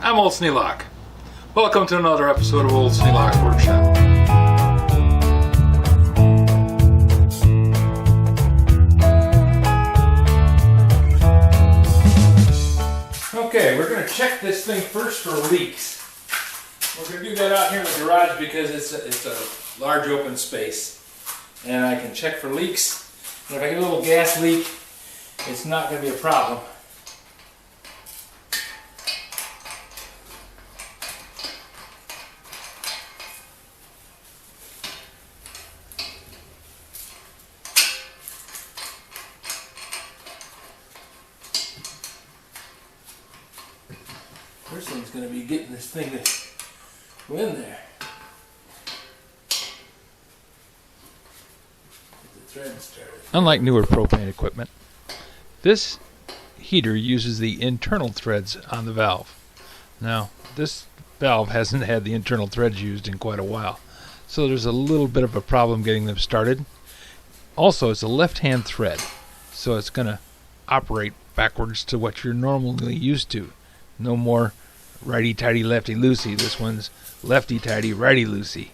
I'm Old Sneelock. Welcome to another episode of Old Sneelock's Workshop. Okay, we're going to check this thing first for leaks. We're going to do that out here in the garage because it's a large open space. And I can check for leaks. And if I get a little gas leak, it's not going to be a problem. First thing's going to be getting this thing to go in there. Get the thread started. Unlike newer propane equipment, this heater uses the internal threads on the valve. Now, this valve hasn't had the internal threads used in quite a while, so there's a little bit of a problem getting them started. Also, it's a left-hand thread, so it's going to operate backwards to what you're normally used to. No more righty-tighty, lefty-loosey. This one's lefty-tighty, righty-loosey.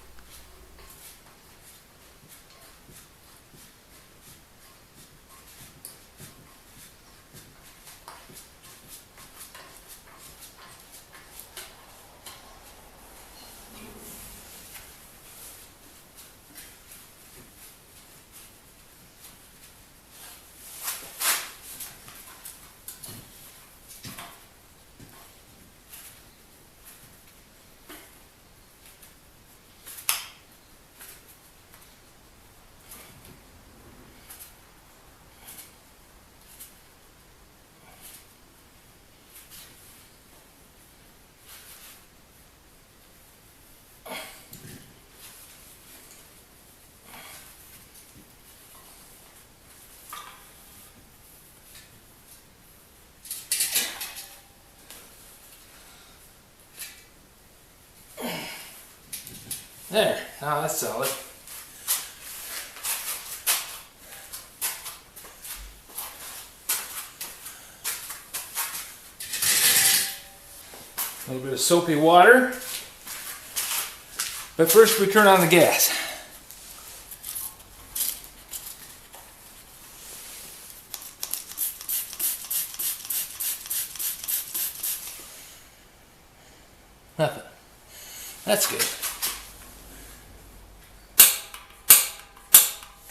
There, now that's solid. A little bit of soapy water. But first we turn on the gas. Nothing. That's good.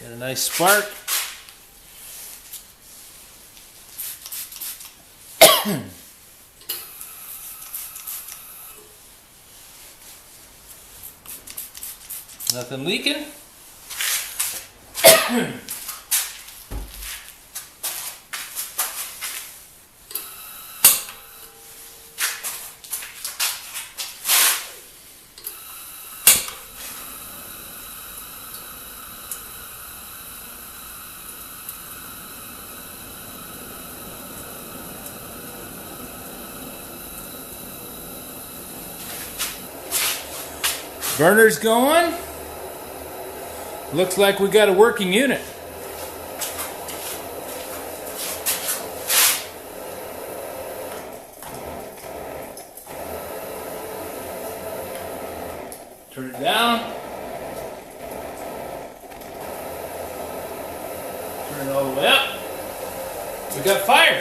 Got a nice spark. Nothing leaking. Burner's going. Looks like we got a working unit. Turn it down. Turn it all the way up. We got fire.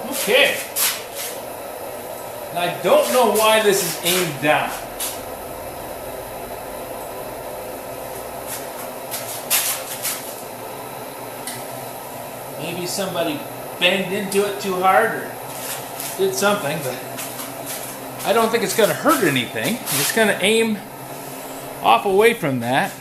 Okay. I don't know why this is aimed down. Maybe somebody banged into it too hard or did something, but I don't think it's going to hurt anything. It's going to aim off away from that.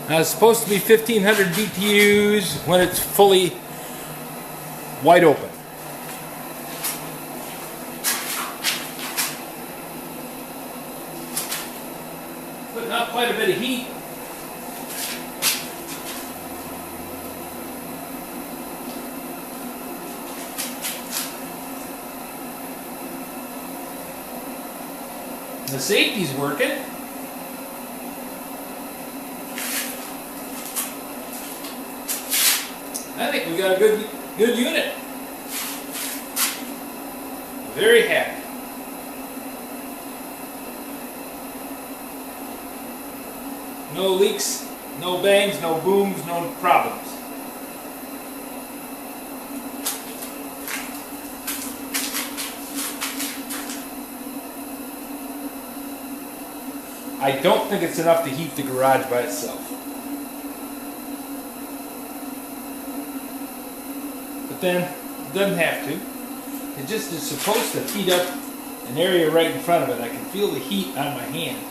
Now it's supposed to be 1500 BTUs when it's fully wide open. Putting out quite a bit of heat. The safety's working. I think we got a good unit. Very happy. No leaks, no bangs, no booms, no problems. I don't think it's enough to heat the garage by itself. But then, it doesn't have to. It just is supposed to heat up an area right in front of it. I can feel the heat on my hand.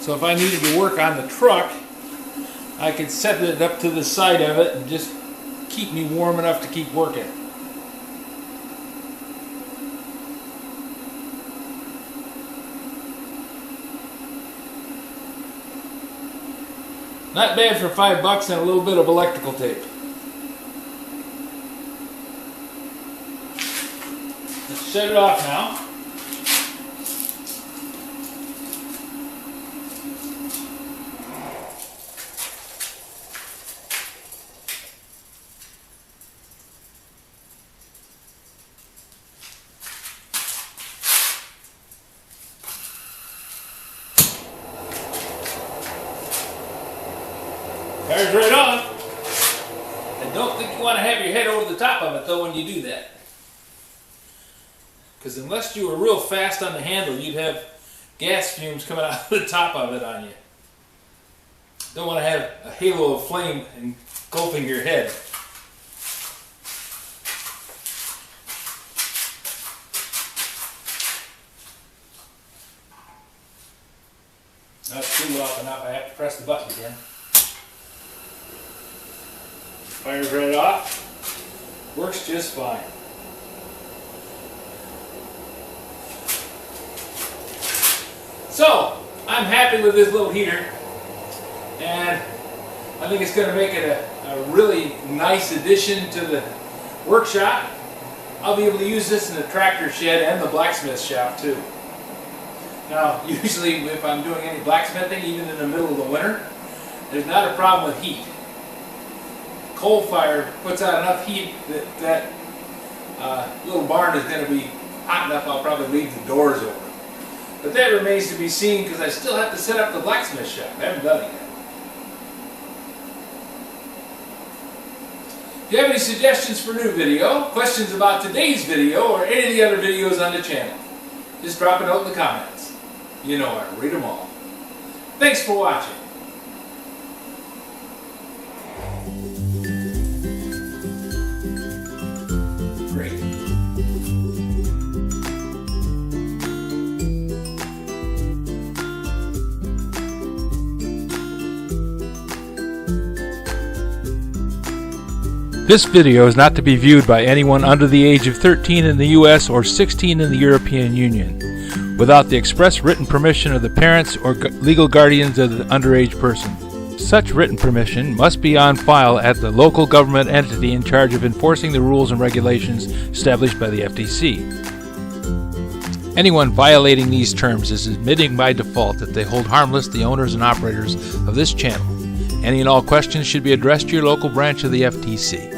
So if I needed to work on the truck, I could set it up to the side of it and just keep me warm enough to keep working. Not bad for $5 and a little bit of electrical tape. Let's shut it off now. Fire's right on. I don't think you want to have your head over the top of it though when you do that. Because unless you were real fast on the handle, you'd have gas fumes coming out of the top of it on you. Don't want to have a halo of flame engulfing your head. Now it's cooled off enough, I have to press the button again. Fire's right off. Works just fine. So, I'm happy with this little heater. And I think it's going to make it a really nice addition to the workshop. I'll be able to use this in the tractor shed and the blacksmith shop too. Now, usually if I'm doing any blacksmithing, even in the middle of the winter, there's not a problem with heat. Coal fire puts out enough heat that little barn is going to be hot enough I'll probably leave the doors open. But that remains to be seen because I still have to set up the blacksmith shop. I haven't done it yet. If you have any suggestions for new video, questions about today's video, or any of the other videos on the channel, just drop a note in the comments. You know I read them all. Thanks for watching. Great. This video is not to be viewed by anyone under the age of 13 in the U.S. or 16 in the European Union, without the express written permission of the parents or legal guardians of the underage person. Such written permission must be on file at the local government entity in charge of enforcing the rules and regulations established by the FTC. Anyone violating these terms is admitting by default that they hold harmless the owners and operators of this channel. Any and all questions should be addressed to your local branch of the FTC.